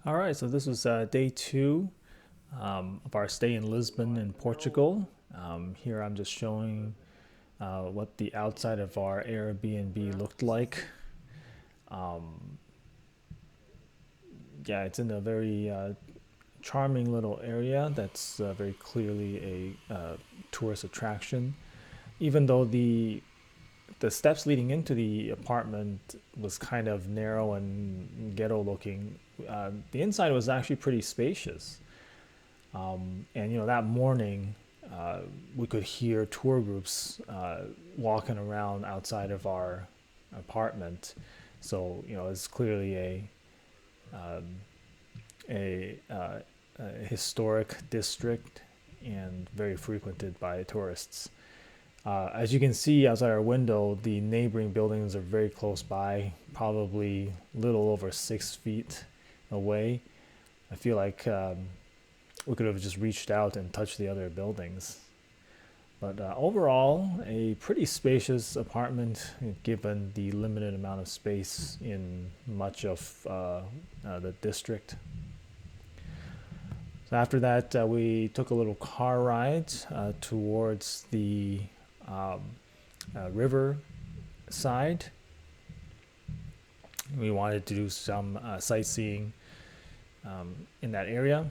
All right, so this was day two of our stay in Lisbon in Portugal. Here I'm just showing what the outside of our Airbnb looked like. Yeah, it's in a very charming little area that's very clearly a tourist attraction. Even though the steps leading into the apartment was kind of narrow and ghetto looking, the inside was actually pretty spacious. And that morning, we could hear tour groups walking around outside of our apartment. So it's clearly a historic district and very frequented by tourists. As you can see outside our window, the neighboring buildings are very close by, probably a little over 6 feet away. I feel like we could have just reached out and touched the other buildings. But overall, a pretty spacious apartment given the limited amount of space in much of the district. So after that, we took a little car ride towards the um, river side. We wanted to do some sightseeing in that area.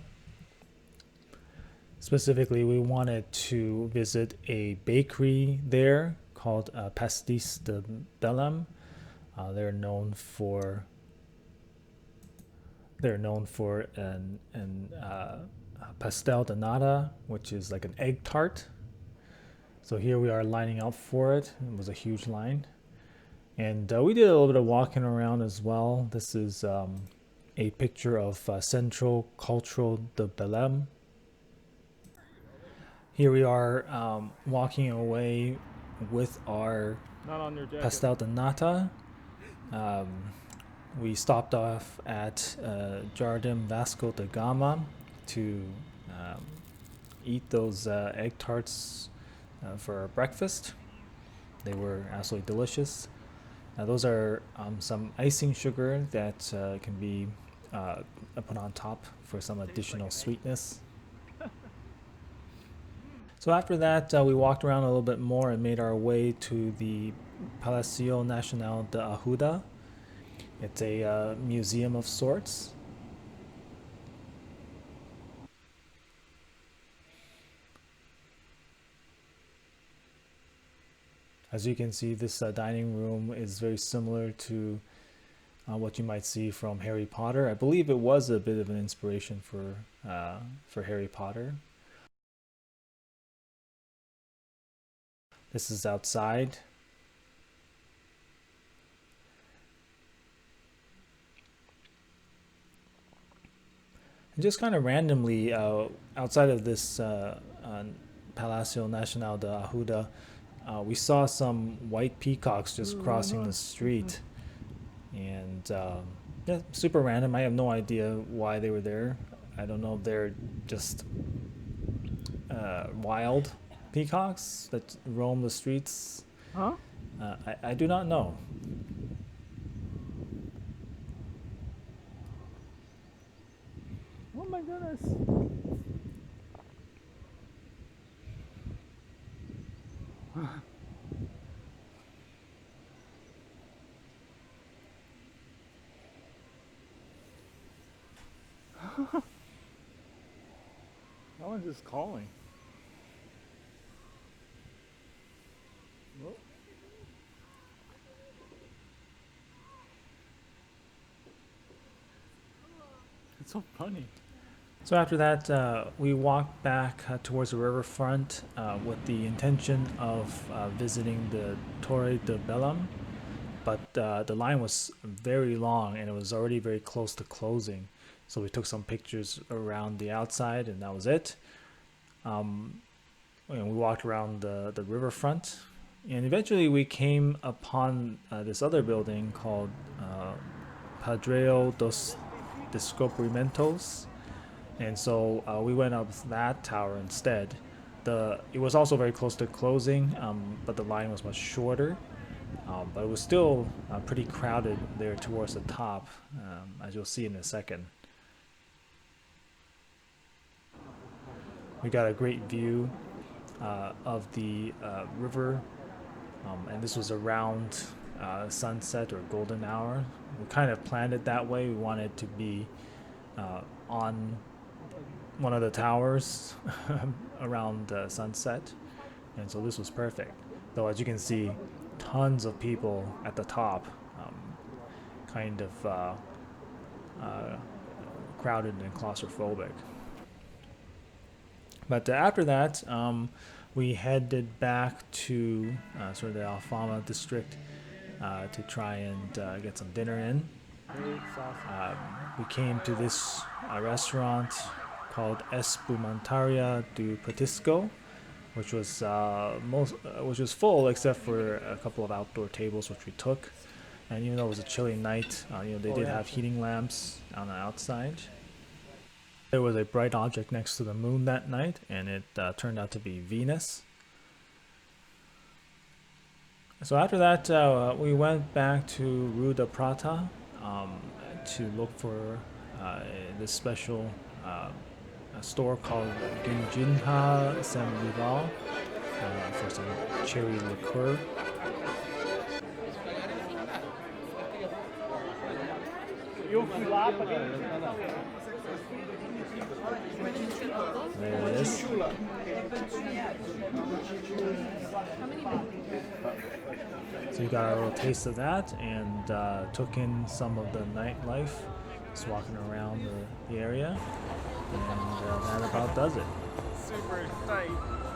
Specifically, we wanted to visit a bakery there called Pastel de Belém. They're known for an pastel de nata, which is like an egg tart. So here we are lining up for it. It was a huge line, and we did a little bit of walking around as well. This is a picture of Central Cultural de Belém. Here we are walking away with our Not on your jacket. pastel de nata. Um, we stopped off at Jardim Vasco da Gama to um, eat those egg tarts for our breakfast. They were absolutely delicious. Those are some icing sugar that can be put on top for some additional sweetness. So after that, we walked around a little bit more and made our way to the Palacio Nacional da Ajuda. It's a museum of sorts. As you can see, this dining room is very similar to what you might see from Harry Potter. I believe it was a bit of an inspiration for Harry Potter. This is outside. And just kind of randomly, outside of this Palacio Nacional da Ajuda, we saw some white peacocks just crossing the street. And yeah, super random. I have no idea why they were there. I don't know if they're just wild peacocks that roam the streets. Huh? I do not know. Oh my goodness. That one's just calling. Whoa. It's so funny. So after that, we walked back towards the riverfront with the intention of visiting the Torre de Belém, but the line was very long and it was already very close to closing. So we took some pictures around the outside, and that was it. Um, and we walked around the riverfront, and eventually we came upon this other building called Padrao dos Descobrimentos, and so we went up that tower instead. It was also very close to closing, but the line was much shorter. But it was still pretty crowded there towards the top, as you'll see in a second. We got a great view of the river, and this was around sunset or golden hour. We kind of planned it that way. We wanted to be on one of the towers around sunset, and so this was perfect. Though, as you can see, tons of people at the top, um, kind of uh, crowded and claustrophobic. But after that, we headed back to sort of the Alfama district to try and get some dinner in. Very saucy. We came to this restaurant called Espumantaria do Petisco, which was full except for a couple of outdoor tables which we took. And even though it was a chilly night, they Oh did yeah. have heating lamps on the outside. There was a bright object next to the moon that night, and it turned out to be Venus. So after that, we went back to Rue de Prata to look for this special a store called Gunjinha Semrival for some cherry liqueur. There it is. So you got a little taste of that and took in some of the nightlife, just walking around the area, and that about does it. Super tight.